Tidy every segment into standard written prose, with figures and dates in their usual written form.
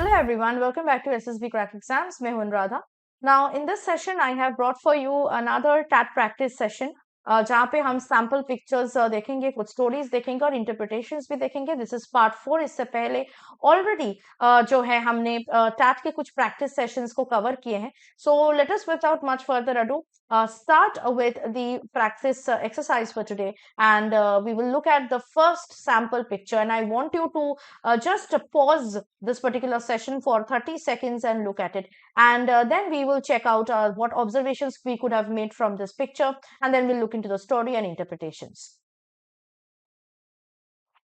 Hello everyone, welcome back to SSB Crack Exams. मैं हूं Anuradha. Now in this session I have brought for you another TAT practice session जहाँ पे हम sample pictures देखेंगे, कुछ stories देखेंगे और interpretations भी देखेंगे. This is part 4. इससे पहले already जो है हमने TAT के कुछ practice sessions को cover किए हैं. So let us without much further ado start with the practice exercise for today, and we will look at the first sample picture, and I want you to just pause this particular session for 30 seconds and look at it, and then we will check out what observations we could have made from this picture, and then we'll look into the story and interpretations.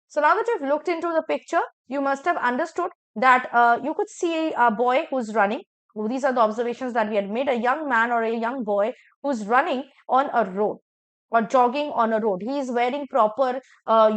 So now that you've looked into the picture, you must have understood that you could see a boy who's running. These are the observations that we had made. A young man or a young boy who's running on a road or jogging on a road. He is wearing proper, a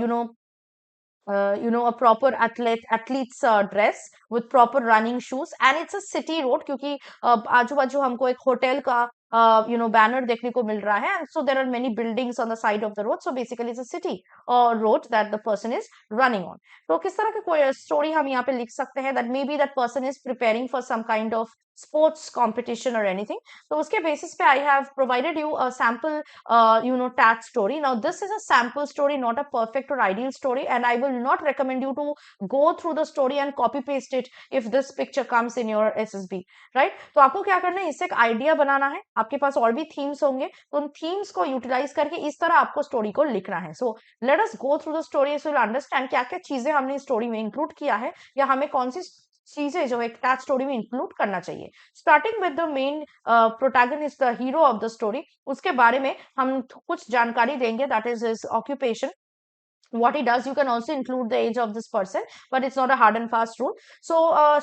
proper athlete's dress with proper running shoes, and it's a city road क्योंकि आजू बाजू हमको एक hotel का banner देखने को मिल रहा है, and so there are many buildings on the side of the road, so basically it's a city or road that the person is running on. तो किस तरह की कोई स्टोरी हम यहाँ पे लिख सकते हैं that maybe that person is preparing for some kind of sports competition or anything. तो उसके basis पे I have provided you a sample TAT story. Now this is a sample story, not a perfect or ideal story, and I will not recommend you to go through the story and copy paste it if this picture comes in your SSB, right? तो आपको क्या करना है, इससे एक idea बनाना है. आपके पास और भी थीम्स होंगे, तो उन थीम्स को यूटिलाइज करके इस तरह आपको स्टोरी को लिखना है. So let us go through the story so will understand क्या क्या चीजें हमने स्टोरी में इंक्लूड किया है या हमें कौन सी चीजें जो एक टैच स्टोरी में इंक्लूड करना चाहिए. Starting with the main protagonist, the hero of the story, उसके बारे में हम कुछ जानकारी देंगे. That is his occupation, what he does. You can also include the age of this person, but it's not a hard and fast rule. So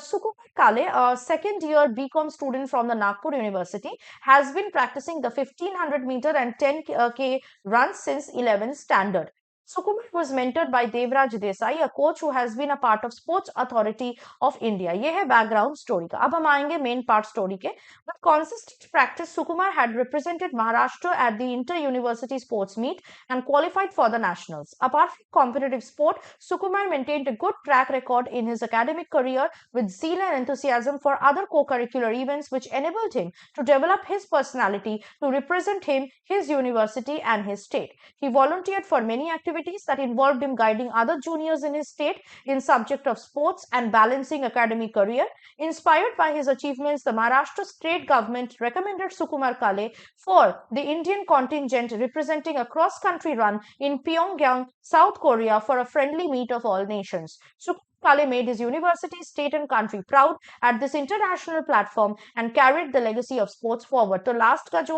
Sukumar Kale, a second year BCom student from the Nagpur University, has been practicing the 1500 meter and 10K runs since 11th standard. Sukumar was mentored by Devraj Desai, a coach who has been a part of Sports Authority of India. ये है background story का. अब हम आएंगे main part story के. With consistent practice, Sukumar had represented Maharashtra at the inter-university sports meet and qualified for the nationals. Apart from competitive sport, Sukumar maintained a good track record in his academic career with zeal and enthusiasm for other co-curricular events, which enabled him to develop his personality to represent him, his university and his state. He volunteered for many activities that involved him guiding other juniors in his state in subject of sports and balancing academic career. Inspired by his achievements, the Maharashtra state government recommended Sukumar Kale for the Indian contingent representing a cross-country run in Pyongyang, South Korea for a friendly meet of all nations. Sukumar Kale made his university, state and country proud at this international platform and carried the legacy of sports forward. तो last का जो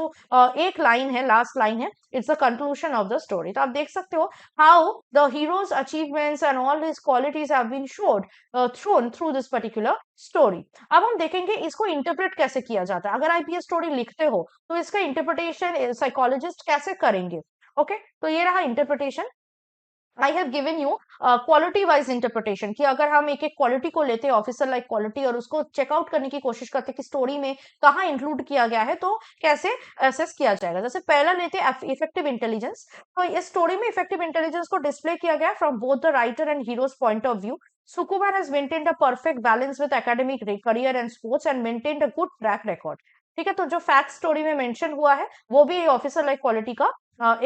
एक line है, last line है, it's the conclusion of the story. तो आप देख सकते हो how the hero's achievements and all his qualities have been thrown through this particular story. अब हम देखेंगे इसको इंटरप्रेट कैसे किया जाता है. अगर आप ये स्टोरी लिखते हो तो इसका इंटरप्रिटेशन साइकोलॉजिस्ट कैसे करेंगे. ओके, तो ये रहा interpretation. I have given you quality wise interpretation कि अगर हम एक एक क्वालिटी को लेते हैं, ऑफिसर लाइक क्वालिटी, और उसको चेकआउट करने की कोशिश करते हैं कि स्टोरी में कहाँ इंक्लूड किया गया है, तो कैसे असेस किया जाएगा. जैसे पहला लेते हैं इफेक्टिव इंटेलिजेंस. तो इस स्टोरी में इफेक्टिव इंटेलिजेंस को डिस्प्ले किया गया from both the writer and heroes point of view. Sukumar has maintained a perfect balance with academic career and sports and maintained a good track record. ठीक है, तो जो फैक्ट स्टोरी में mention हुआ है वो भी ऑफिसर लाइक क्वालिटी का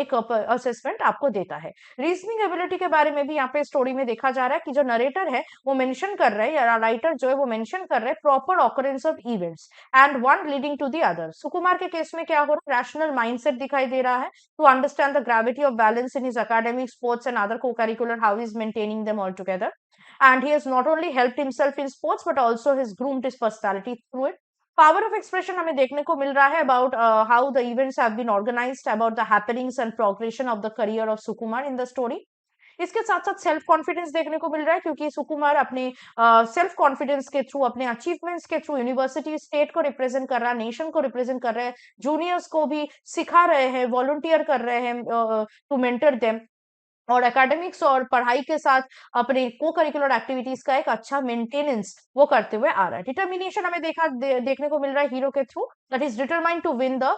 एक असेसमेंट आपको देता है. रीजनिंग एबिलिटी के बारे में भी यहाँ पे स्टोरी में देखा जा रहा है कि जो नरेटर है वो मेंशन कर रहे हैं, या राइटर जो है वो मेंशन कर रहे हैं proper occurrence of events and one leading to the other. Sukumar के केस में क्या हो रहा है, रैशनल माइंडसेट दिखाई दे रहा है to understand the gravity of balance in his academic, sports and other co-curricular, how he is maintaining them all together. And he has not only helped himself in sports but also has groomed his personality through it. Power of expression हमें देखने को मिल रहा है about how the events have been organised, about the happenings and progression of the career of Sukumar in the story. इसके साथ साथ self confidence देखने को मिल रहा है क्योंकि सुकुमार अपने सेल्फ कॉन्फिडेंस के थ्रू, अपने अचीवमेंट्स के थ्रू यूनिवर्सिटी, स्टेट को रिप्रेजेंट कर रहा है, नेशन को रिप्रेजेंट कर रहे हैं, जूनियर्स को भी सिखा रहे हैं, वॉलंटियर कर रहे हैं टू मेंटर देम. और एकेडमिक्स और पढ़ाई के साथ अपने को करिकुलर एक्टिविटीज का एक अच्छा मेंटेनेंस वो करते हुए आ रहा है। डिटर्मिनेशन हमें देखने को मिल रहा है हीरो के through, that is determined to win the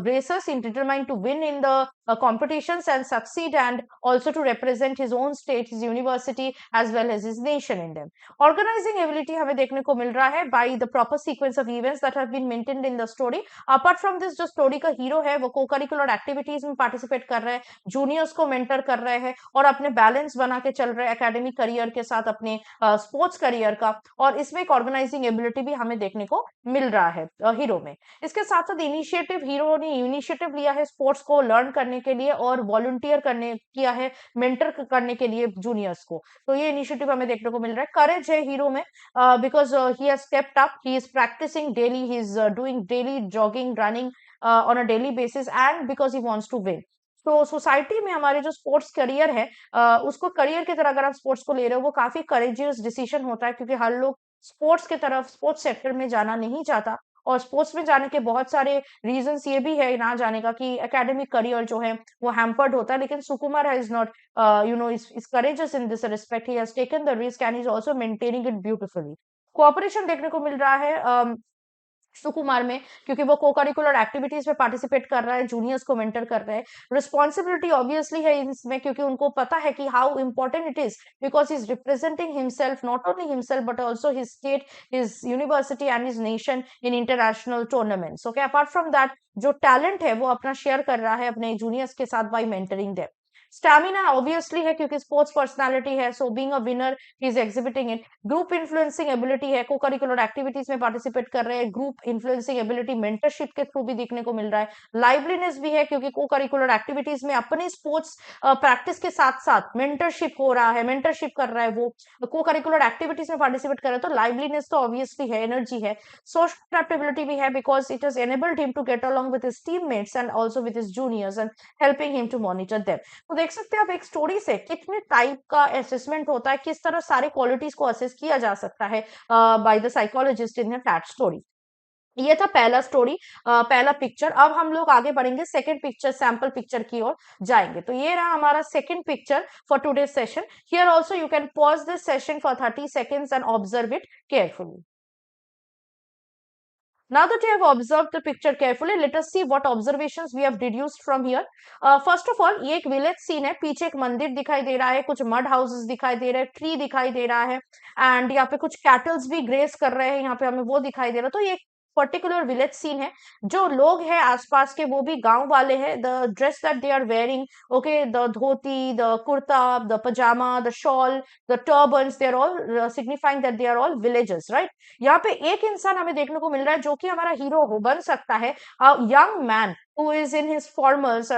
races, in determined to win in the competitions and succeed, and also to represent his own state, his university as well as his nation in them. Organizing ability हमें देखने को मिल रहा है by the proper sequence of events that have been maintained in the story. Apart from this, जो story का hero है वो co-curricular activities में participate कर रहा है, जूनियर्स को मेंटर कर रहे हैं और अपने बैलेंस बना के चल रहे हैं एकेडमिक करियर के साथ अपने स्पोर्ट्स करियर का, और इसमें एक ऑर्गेनाइजिंग एबिलिटी भी हमें देखने को मिल रहा है हीरो में। इसके साथ साथ इनिशिएटिव, हीरो ने इनिशिएटिव लिया है स्पोर्ट्स को लर्न करने के लिए और वॉलंटियर करने किया है, मेंटर करने के लिए जूनियर्स को, तो ये इनिशिएटिव हमें देखने को मिल रहा है। करेज है हीरो में because he has stepped up, he is practising daily, he is doing daily jogging, running on a daily basis, and because he wants to win. तो सोसाइटी में हमारे जो स्पोर्ट्स करियर है उसको करियर की तरह अगर आप स्पोर्ट्स को ले रहे हो, वो काफी करेजियस डिसीजन होता है, क्योंकि हर लोग स्पोर्ट्स की तरफ, स्पोर्ट्स सेक्टर में जाना नहीं चाहता, और स्पोर्ट्स में जाने के बहुत सारे रीजंस ये भी है ना जाने का कि एकेडमिक करियर जो है वो हैम्पर्ड होता है, लेकिन Sukumar has not is courageous in this respect, he has taken the risk and is also maintaining it beautifully. Cooperation देखने को मिल रहा है सुकुमार में, क्योंकि वो को करिकुलर एक्टिविटीज में पार्टिसिपेट कर रहा है, जूनियर्स को मेंटर कर रहा है। रिस्पॉन्सिबिलिटी ऑब्वियसली है इसमें, क्योंकि उनको पता है कि how important it is, because he is representing himself, not only himself but also his state, his university and his nation in international tournaments. Okay, apart from that जो टैलेंट है वो अपना शेयर कर रहा है अपने जूनियर्स के साथ by mentoring them. Stamina obviously है क्योंकि स्पोर्ट्स पर्सनालिटी है, so being a winner he is exhibiting it. Group influencing ability है, को करिकुलर एक्टिविटीज में पार्टिसिपेट कर रहे हैं, ग्रुप इन्फ्लुएंसिंग एबिलिटी मेंटरशिप के थ्रू भी देखने को मिल रहा है। लाइवलीनेस भी है क्योंकि को करिकुलर एक्टिविटीज में अपने स्पोर्ट्स प्रैक्टिस के साथ साथ मेंटरशिप हो रहा है, मेंटरशिप कर रहा है, वो को करिकुलर एक्टिविटीज में पार्टिसिपेट कर रहा है, तो लाइवलीनेस तो ऑब्वियसली है, एनर्जी है। सोशल एडेप्टेबिलिटी भी है because it has enabled him to get along with his teammates and also with his juniors and helping him to monitor them। तो देख सकते हैं आप एक स्टोरी से कितने टाइप का असेसमेंट होता है, किस तरह सारे क्वालिटीज को असेस किया जा सकता है by the psychologist in that story. ये था पहला स्टोरी, पहला पिक्चर। अब हम लोग आगे बढ़ेंगे, सेकंड पिक्चर, सैंपल पिक्चर की ओर जाएंगे। तो ये रहा हमारा second picture for today session. Here also you can pause this session for 30 seconds and observe it carefully। Now that you have observed the picture carefully, let us see what observations we have deduced from here। First of all, ये एक village scene है, पीछे एक मंदिर दिखाई दे रहा है, कुछ मड हाउसेस दिखाई दे रहे हैं, ट्री दिखाई दे रहा है, एंड यहाँ पे कुछ कैटल्स भी ग्रेस कर रहे हैं, यहाँ पे हमें वो दिखाई दे रहा है। तो ये एक पर्टिकुलर विलेज सीन है। जो लोग हैं आसपास के वो भी गांव वाले हैं। The dress that they are wearing, okay, the dhoti, the kurta, the pyjama, the shawl, the turbans, they are all signifying that they are all villagers, right. यहाँ पे एक इंसान हमें देखने को मिल रहा है जो कि हमारा हीरो हो बन सकता है, young man who is in his formals,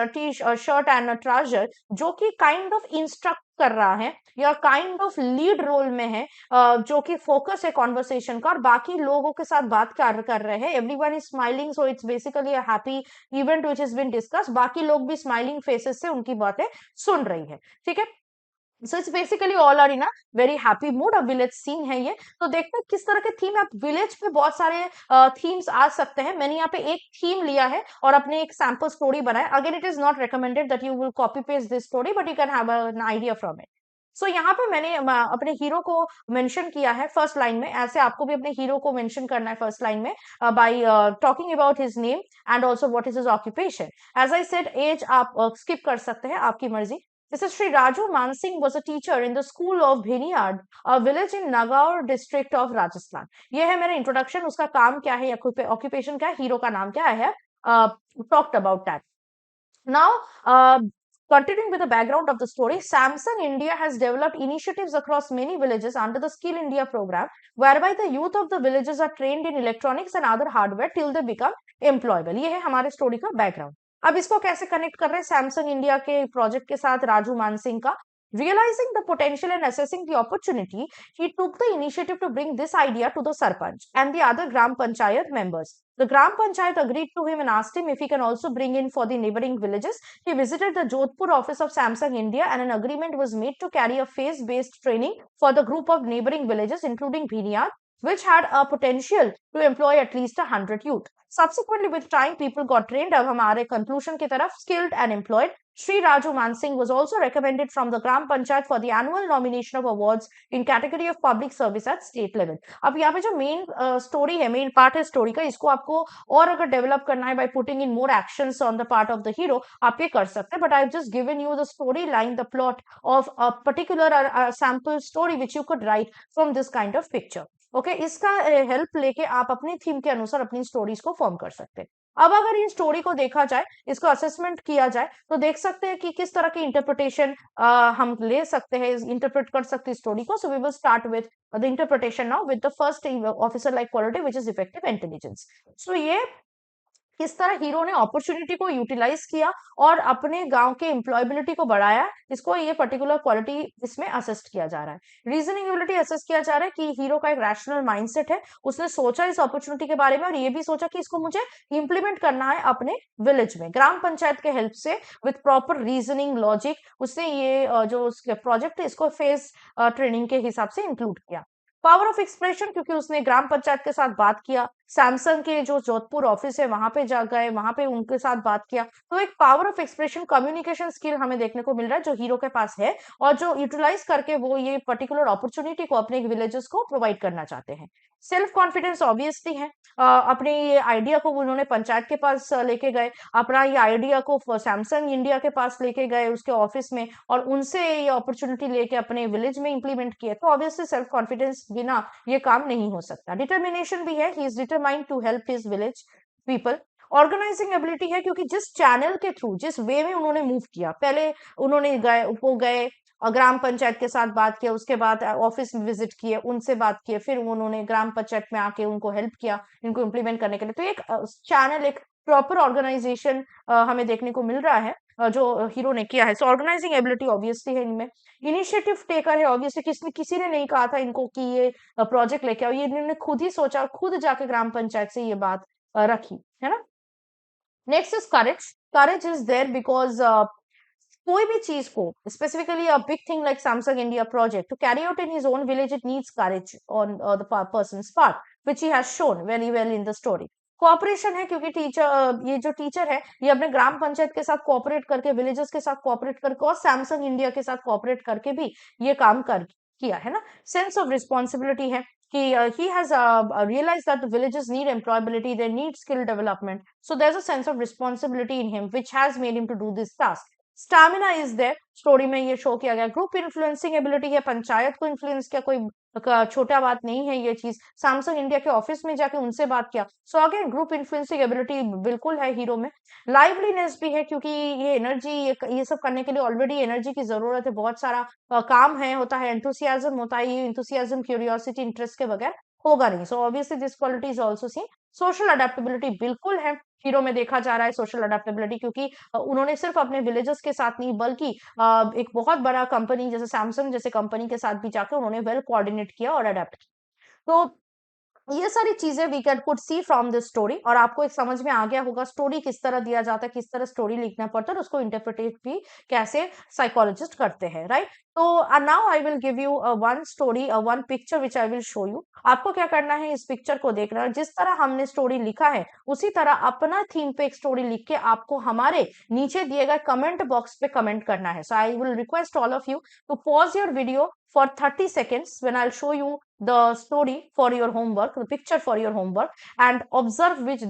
shirt and a trouser, जो कि काइंड ऑफ इंस्ट्रक्ट कर रहा है या काइंड ऑफ लीड रोल में है, जो कि फोकस है कॉन्वर्सेशन का और बाकी लोगों के साथ बात कर रहे हैं। Everyone is smiling, so it's basically a happy event which has been discussed. बाकी लोग भी स्माइलिंग फेसेस से उनकी बातें सुन रही है, ठीक है। So it's basically all are in a very happy mood. A village scene है ये। तो देखते हैं किस तरह के थीम, आप विलेज पे बहुत सारे थीम्स आ सकते हैं। मैंने यहाँ पे एक थीम लिया है और अपने एक सैम्पल स्टोरी बनाया। Again it is not recommended that you will copy paste this story, but you can have an idea from it. So यहाँ पे मैंने अपने हीरो को मेंशन किया है फर्स्ट लाइन में। ऐसे आपको भी अपने हीरो को मेंशन करना है फर्स्ट लाइन में by talking about his name and also what is his occupation. As I said, as आप स्किप कर सकते हैं, आपकी मर्जी। This is Sri Raju Mansingh was a teacher in the school of Bhiniyad, a village in Nagaur district of Rajasthan। ये है मेरा introduction. उसका काम क्या है, ऑक्यूपेशन क्या है, हीरो का नाम क्या है, talked about that. Now, continuing with the background of the story, Samsung India has developed initiatives across many villages under the Skill India program, whereby the youth of the villages are trained in electronics and other hardware till they become employable। ये है हमारे story का background. अब इसको कैसे connect कर रहे हैं सैमसंग इंडिया के प्रोजेक्ट के साथ राजू मानसिंह का। Realizing the potential and assessing the opportunity, he took the initiative to bring this idea to the Sarpanch and the other Gram Panchayat members. The Gram Panchayat agreed to him and asked him if he can also bring in for the neighboring villages. He visited the Jodhpur office of Samsung India and an agreement was made to carry a phase-based training for the group of neighboring villages, including Bhiniyad, which had a potential to employ at least 100 youth. Subsequently, with time, people got trained. अब हमारे conclusion की तरफ, skilled and employed. Sri Raju Mansingh was also recommended from the Gram Panchayat for the annual nomination of awards in category of public service at state level. अब यहाँ पे जो main story है, main part है story का, इसको आपको और अगर develop करना है by putting in more actions on the part of the hero, आप ये कर सकते हैं. But I've just given you the storyline, the plot of a particular sample story which you could write from this kind of picture. Okay इसका help लेके आप अपनी theme के अनुसार अपनी स्टोरीज को फॉर्म कर सकते हैं. अब अगर इन स्टोरी को देखा जाए, इसको असेसमेंट किया जाए, तो देख सकते हैं कि किस तरह की इंटरप्रिटेशन हम ले सकते हैं, इंटरप्रेट कर सकते हैं स्टोरी को. So we will start with the interpretation now with the first officer like quality which is effective intelligence. So ये किस तरह हीरो ने अपॉर्चुनिटी को यूटिलाइज किया और अपने गांव के एम्प्लॉयबिलिटी को बढ़ाया, इसको ये पर्टिकुलर क्वालिटी इसमें असिस्ट किया जा रहा है. रीजनिंग एबिलिटी असिस्ट किया जा रहा है कि हीरो का एक रैशनल माइंडसेट है, उसने सोचा इस अपॉर्चुनिटी के बारे में और ये भी सोचा कि इसको मुझे इंप्लीमेंट करना है अपने विलेज में. ग्राम पंचायत के हेल्प से विथ प्रॉपर रीजनिंग लॉजिक उसने ये जो प्रोजेक्ट है इसको फेज ट्रेनिंग के हिसाब से इंक्लूड किया. पावर ऑफ एक्सप्रेशन, क्योंकि उसने ग्राम पंचायत के साथ बात किया, सैमसंग के जो जोधपुर ऑफिस है वहां पे जा गए, वहां पे उनके साथ बात किया, तो एक power of expression communication skill हमें देखने को मिल रहा है जो हीरो के पास है और जो यूटिलाइज करके वो ये पर्टिकुलर अपॉर्चुनिटी को अपने विलेजेस को प्रोवाइड करना चाहते हैं. सेल्फ कॉन्फिडेंस ऑब्वियसली है, अपने ये आइडिया को उन्होंने पंचायत के पास लेके गए, अपना ये आइडिया को सैमसंग इंडिया के पास लेके गए उसके ऑफिस में और उनसे ये अपॉर्चुनिटी लेके अपने विलेज में इंप्लीमेंट किए. तो ऑब्वियसली सेल्फ कॉन्फिडेंस बिना ये काम नहीं हो सकता. डिटर्मिनेशन भी है, he is determined to help his village people. Organising ability है, क्योंकि जिस चैनल के थ्रू जिस वे में उन्होंने मूव किया, पहले उन्होंने गए ग्राम पंचायत के साथ बात किया, उसके बाद ऑफिस में विजिट किए, उनसे बात किए, फिर उन्होंने ग्राम पंचायत में आके उनको हेल्प किया इनको इम्प्लीमेंट करने के लिए. तो एक चैनल, एक प्रॉपर ऑर्गेनाइजेशन हमें देखने को मिल रहा है जो हीरो ने किया है. सो ऑर्गेनाइजिंग एबिलिटी ऑब्वियसली है इनमें. इनिशिएटिव टेकर है, ऑब्वियसली किसी ने नहीं कहा था इनको कि ये प्रोजेक्ट लेके आओ, ये इन्होंने खुद ही सोचा, खुद जाके ग्राम पंचायत से ये बात रखी है ना. Next is courage. Courage is there because कोई भी चीज को specifically a big thing like Samsung India project to carry out in his own village, it needs courage on the person's part which he has shown very well in the story. Cooperation है, क्योंकि ये जो teacher है ये अपने ग्राम पंचायत के साथ cooperate करके, विलेजेस के साथ कोऑपरेट करके और सैमसंग इंडिया के साथ कोऑपरेट करके भी ये काम कर किया है ना. सेंस ऑफ रिस्पॉन्सिबिलिटी है कि he has realized that the villages need employability, they need skill development, so there's a sense of responsibility in him which has made him to do this task. Stamina is there, story में ये show किया गया. Group influencing ability है, पंचायत को influence किया, कोई छोटा बात नहीं है ये चीज. सैमसंग इंडिया के ऑफिस में जाके उनसे बात किया. So again group influencing ability बिल्कुल है हीरो में. लाइवलीनेस भी है, क्योंकि ये एनर्जी, ये सब करने के लिए ऑलरेडी एनर्जी की जरूरत है, बहुत सारा काम है, होता है, एंथुसियाज्म होता है, ये एंथुसियाज्म क्यूरियोसिटी इंटरेस्ट के बगैर होगा नहीं. So obviously this quality is also see. Social adaptability बिल्कुल है हीरो में, देखा जा रहा है सोशल अडेप्टेबिलिटी, क्योंकि उन्होंने सिर्फ अपने विलेजेस के साथ नहीं बल्कि एक बहुत बड़ा कंपनी जैसे सैमसंग जैसे कंपनी के साथ भी जाकर उन्होंने वेल कोऑर्डिनेट किया और अडेप्ट किया. तो ये सारी चीजें we can could see from this story और आपको एक समझ में आ गया होगा स्टोरी किस तरह दिया जाता है, किस तरह स्टोरी लिखना पड़ता है और उसको इंटरप्रिटेट भी कैसे साइकोलॉजिस्ट करते हैं, राइट. तो now I will give you one story, one picture which I will show you. आपको क्या करना है, इस पिक्चर को देखना है, जिस तरह हमने स्टोरी लिखा है उसी तरह अपना थीम पे एक स्टोरी लिख के आपको हमारे नीचे दिए गए कमेंट बॉक्स पे कमेंट करना है. So I will request all of you to pause your video for 30 seconds when I'll show you the story for your homework, the picture for your homework, and observe which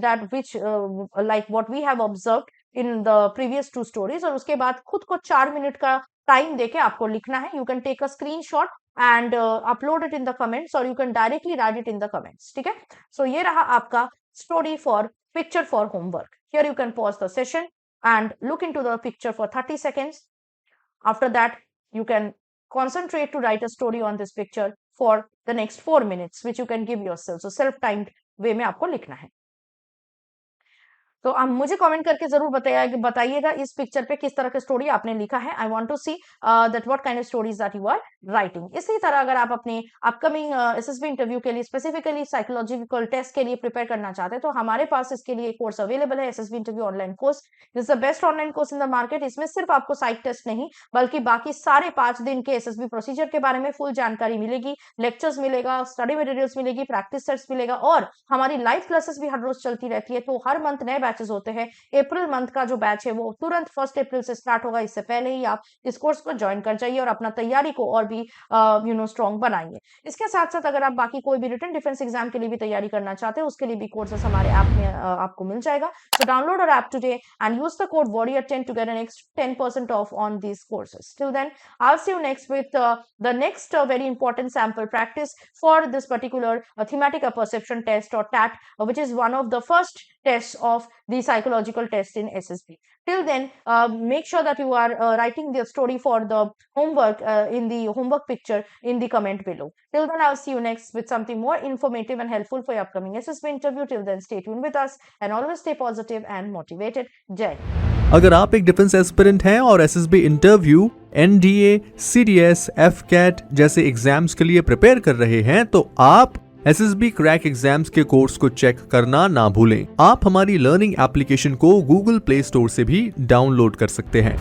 like what we have observed in the previous two stories. और उसके बाद खुद को 4 minute का time देके आपको लिखना है. You can take a screenshot and upload it in the comments or you can directly write it in the comments. ठीक है. So ये रहा आपका story for picture for homework. Here you can pause the session and look into the picture for 30 seconds. After that, you can concentrate to write a story on this picture for the next 4 minutes, which you can give yourself. So self-timed way में आपको लिखना है. तो आप मुझे comment करके जरूर बताइएगा इस पिक्चर पे किस तरह की स्टोरी आपने लिखा है। I want to see that what kind of stories that you are writing. इसी तरह अगर आप अपने अपकमिंग एसएसबी इंटरव्यू के लिए स्पेसिफिकली साइकोलॉजिकल टेस्ट के लिए प्रिपेयर करना चाहते हैं तो हमारे पास इसके लिए कोर्स अवेलेबल है, SSB interview online course. This is the best online course in the market. इसमें सिर्फ आपको साइक टेस्ट नहीं बल्कि बाकी सारे 5 दिन के एसएसबी प्रोसीजर के बारे में फुल जानकारी मिलेगी, लेक्चर्स मिलेगा, स्टडी मटेरियल्स मिलेगी, प्रैक्टिस सेट्स मिलेगा और हमारी लाइव क्लासेस भी हर रोज चलती रहती है। तो हर मंथ नए बैचेस होते हैं। अप्रैल मंथ का जो बैच है वो तुरंत 1 अप्रैल से स्टार्ट होगा। इससे पहले ही आप इस कोर्स को ज्वाइन कर जाइए और अपना तैयारी को और भी स्ट्रॉन्ग बनाइए। इसके साथ साथ अगर आप बाकी कोई भी रिटन डिफेंस एग्जाम के लिए भी तैयारी करना चाहते हैं उसके लिए भी कोर्सेस हमारे ऐप में आपको मिल जाएगा। So download our app today and use the code warrior10 to get an extra 10% off on these courses. Till then, I'll see you next with the next very important sample practice for this particular thematic perception test or TAT, which is one of the first tests of the psychological test in SSB. Till then, make sure that you are writing the story for the homework in the homework picture in the comment below. Till then, I'll see you next with something more informative and helpful for your upcoming SSB interview. Till then, stay tuned with us and always stay positive and motivated. जय। अगर आप एक defence aspirant हैं और SSB interview, NDA, CDS, AFCAT जैसे exams के लिए prepare कर रहे हैं तो आप एसएसबी क्रैक एग्जाम्स के कोर्स को चेक करना ना भूलें। आप हमारी लर्निंग एप्लीकेशन को गूगल प्ले स्टोर से भी डाउनलोड कर सकते हैं।